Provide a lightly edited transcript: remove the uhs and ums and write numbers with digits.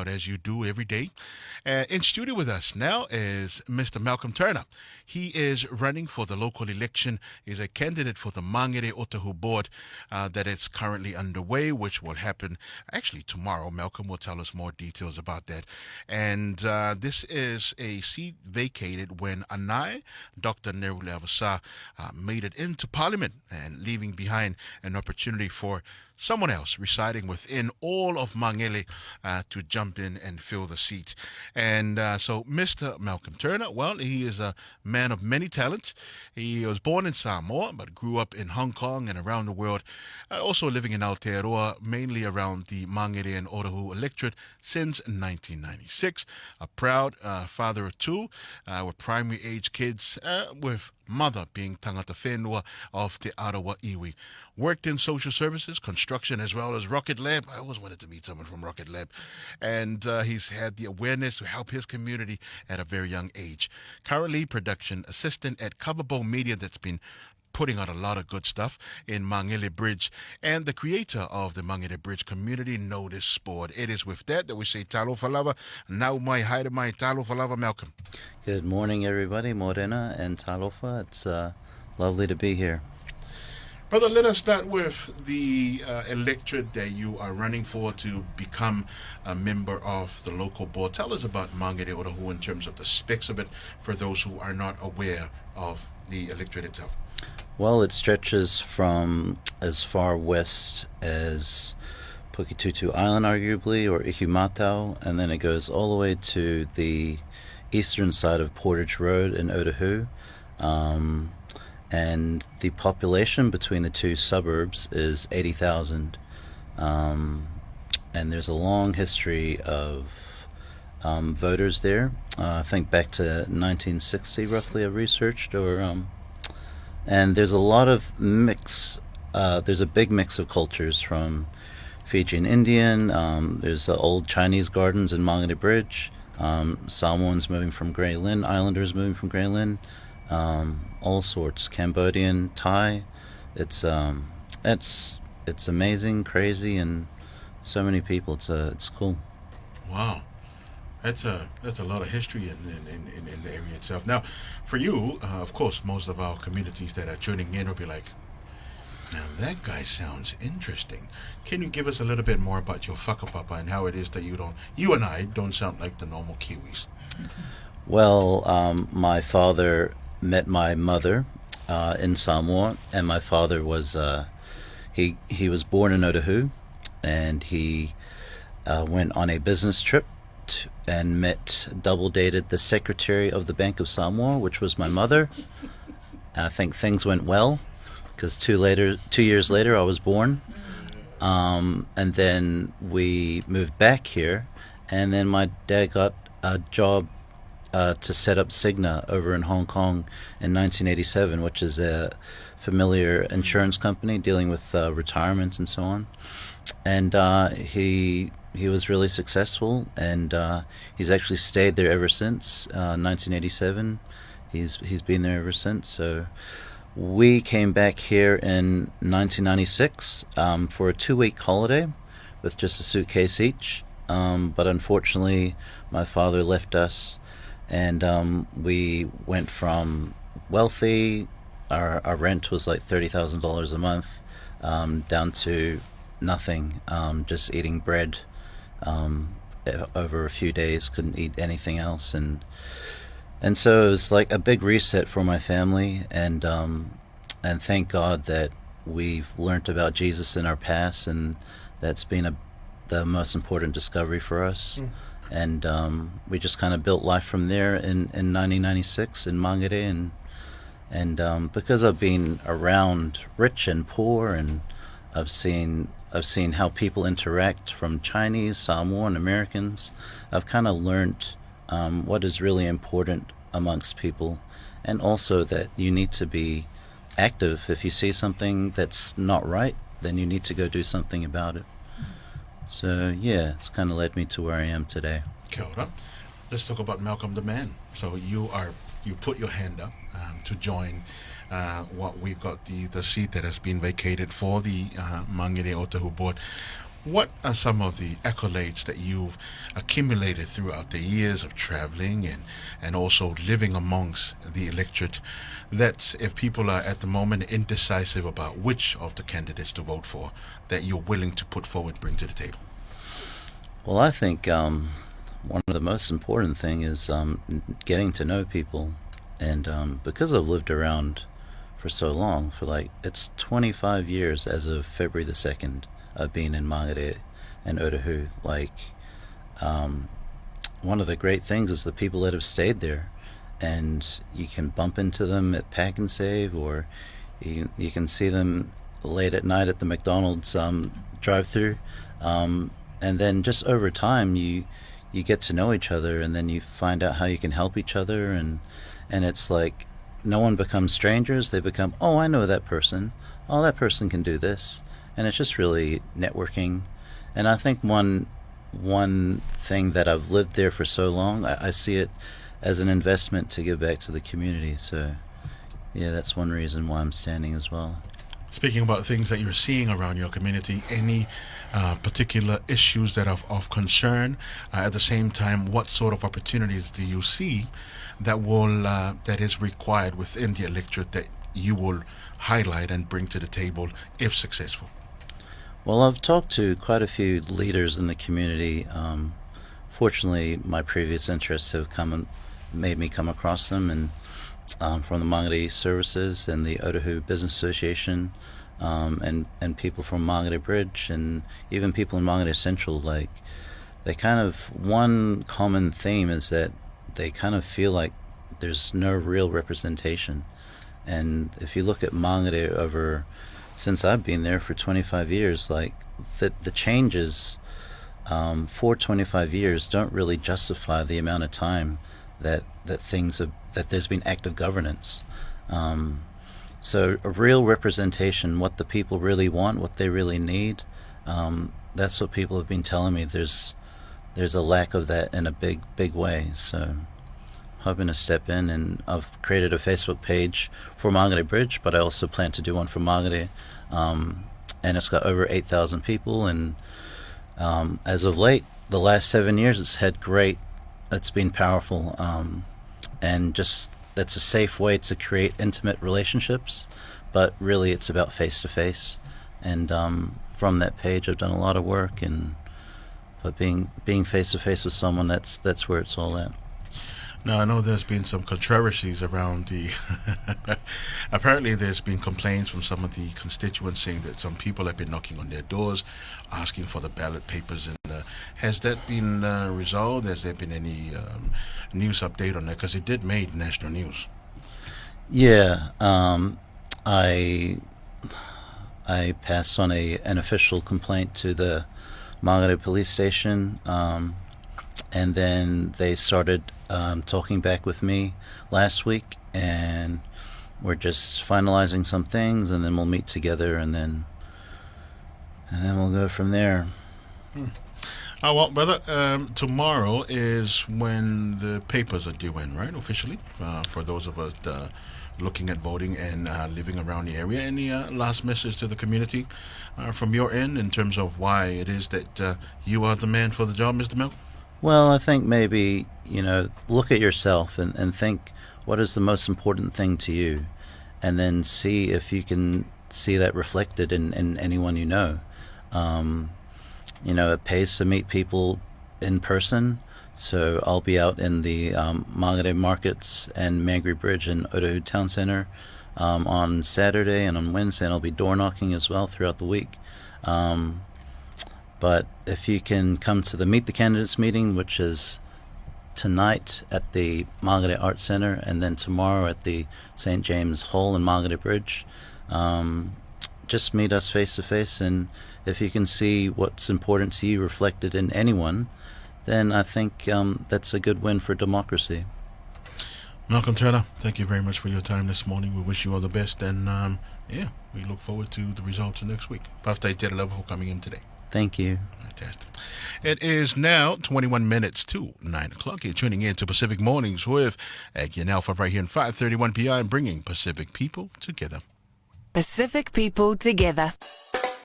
out as you do every day. In studio with us now is Mr. Malcolm Turner. He is running for the local election. He's a candidate for the Mangere-Otahuhu Board that is currently underway, which will happen actually tomorrow. Malcolm will tell us more details about that. And this is a seat vacated when Anai, Dr. Nerule Avasa, made it into Parliament and leaving behind an opportunity for someone else residing within all of Mangere to jump in and fill the seat. And so Mr. Malcolm Turner, well, he is a man of many talents. He was born in Samoa, but grew up in Hong Kong and around the world, also living in Aotearoa, mainly around the Mangere and Otahuhu electorate since 1996. A proud father of two, with primary age kids, with mother being tangata whenua of Te Arawa Iwi. Worked in social services, construction, as well as Rocket Lab. I always wanted to meet someone from Rocket Lab. And he's had the awareness to help his community at a very young age. Currently, production assistant at Coverbow Media that's been putting out a lot of good stuff in Mangere Bridge, and the creator of the Mangere Bridge Community Notice Board. It is with that we say talo falava. Now my haere mai talo falava, Malcolm. Good morning, everybody. Morena and talofa. It's lovely to be here. Brother, let us start with the electorate that you are running for to become a member of the local board. Tell us about Mangere-Otahuhu in terms of the specs of it for those who are not aware of the electorate itself. Well, it stretches from as far west as Pukitutu Island, arguably, or Ihumatao, and then it goes all the way to the eastern side of Portage Road in Otahuhu. And the population between the two suburbs is 80,000. And there's a long history of voters there. I think back to 1960, roughly, I researched, and there's a lot of mix. There's a big mix of cultures from Fijian Indian. There's the old Chinese gardens in Mangere Bridge. Samoans moving from Grey Lynn. Islanders moving from Grey Lynn. All sorts. Cambodian, Thai. It's amazing, crazy, and so many people. It's cool. Wow. That's a lot of history in the area itself. Now, for you, of course, most of our communities that are tuning in will be like, now that guy sounds interesting. Can you give us a little bit more about your whakapapa and how it is that you and I don't sound like the normal Kiwis? Well, my father met my mother in Samoa, and my father was he was born in Otahuhu, and he went on a business trip and double dated the secretary of the Bank of Samoa, which was my mother. I think things went well because 2 years later I was born, and then we moved back here, and then my dad got a job to set up Cigna over in Hong Kong in 1987, which is a familiar insurance company dealing with retirement and so on. And he was really successful, and he's actually stayed there ever since 1987. He's been there ever since. So we came back here in 1996 for a 2-week holiday with just a suitcase each. But unfortunately, my father left us, and we went from wealthy. Our rent was like $30,000 a month, down to nothing, just eating bread over a few days, couldn't eat anything else, and so it was like a big reset for my family, and thank God that we've learned about Jesus in our past, and that's been the most important discovery for us. And we just kind of built life from there in 1996 in Mangere, and because I've been around rich and poor, and I've seen how people interact, from Chinese, Samoan, Americans. I've kind of learned what is really important amongst people, and also that you need to be active. If you see something that's not right, then you need to go do something about it. So yeah, it's kind of led me to where I am today. Kia ora. Let's talk about Malcolm the man. So you put your hand up to join what we've got the seat that has been vacated for the Mangere-Otahuhu Board. What are some of the accolades that you've accumulated throughout the years of traveling and also living amongst the electorate, that if people are at the moment indecisive about which of the candidates to vote for, that you're willing to put forward, bring to the table? Well, I think one of the most important thing is getting to know people, and because I've lived around for so long, for like it's 25 years as of February the 2nd of being in Mangere and Otahuhu. Like one of the great things is the people that have stayed there, and you can bump into them at Pack and Save, or you can see them late at night at the McDonald's drive-through, and then just over time you get to know each other, and then you find out how you can help each other, and it's like no one becomes strangers. They become, oh, I know that person. Oh, that person can do this, and it's just really networking. And I think one thing that I've lived there for so long, I see it as an investment to give back to the community. So yeah, that's one reason why I'm standing as well. Speaking about things that you're seeing around your community, any particular issues that are of concern? At the same time, what sort of opportunities do you see that that is required within the electorate that you will highlight and bring to the table if successful? Well, I've talked to quite a few leaders in the community. Fortunately, my previous interests have made me come across them, and from the Mangere Services and the Otahuhu Business Association, and people from Mangere Bridge, and even people in Mangere Central. Like, they kind of, one common theme is that they kind of feel like there's no real representation. And if you look at Mangere since I've been there for 25 years, like the changes for 25 years don't really justify the amount of time that there's been active governance. So a real representation, what the people really want, what they really need, that's what people have been telling me. There's a lack of that in a big way. So hoping to step in, and I've created a Facebook page for Mangere Bridge, but I also plan to do one for Mangere, and it's got over 8,000 people, and as of late, the last 7 years, it's been powerful, and just that's a safe way to create intimate relationships, but really it's about face-to-face, and from that page I've done a lot of work, but being face-to-face with someone, that's where it's all at. Now, I know there's been some controversies around the apparently there's been complaints from some of the constituents saying that some people have been knocking on their doors asking for the ballot papers, and has that been resolved? Has there been any news update on that? Because it did make national news. Yeah, I passed on an official complaint to the Mangere police station, and then they started talking back with me last week, and we're just finalizing some things, and then we'll meet together, and then we'll go from there. Oh, well, brother, tomorrow is when the papers are due in, right, officially, for those of us looking at voting and living around the area. Any last message to the community from your end in terms of why it is that you are the man for the job, Mr. Malcolm? Well, I think maybe, look at yourself and think, what is the most important thing to you? And then see if you can see that reflected in anyone you know. It pays to meet people in person. So I'll be out in the Mangere markets and Mangere Bridge and Otahuhu Town Center on Saturday and on Wednesday, and I'll be door knocking as well throughout the week. But if you can come to the Meet the Candidates meeting, which is tonight at the Mangere Art Center, and then tomorrow at the St. James Hall in Mangere Bridge, just meet us face to face, and if you can see what's important to you reflected in anyone, then I think that's a good win for democracy. Malcolm Turner, thank you very much for your time this morning. We wish you all the best, and we look forward to the results of next week. Paftai Terelova for coming in today. Thank you. Fantastic. It is now 21 minutes to 9 o'clock. You're tuning in to Pacific Mornings with Aggie and Alpha right here in 531 PI, bringing Pacific people together. Pacific people together.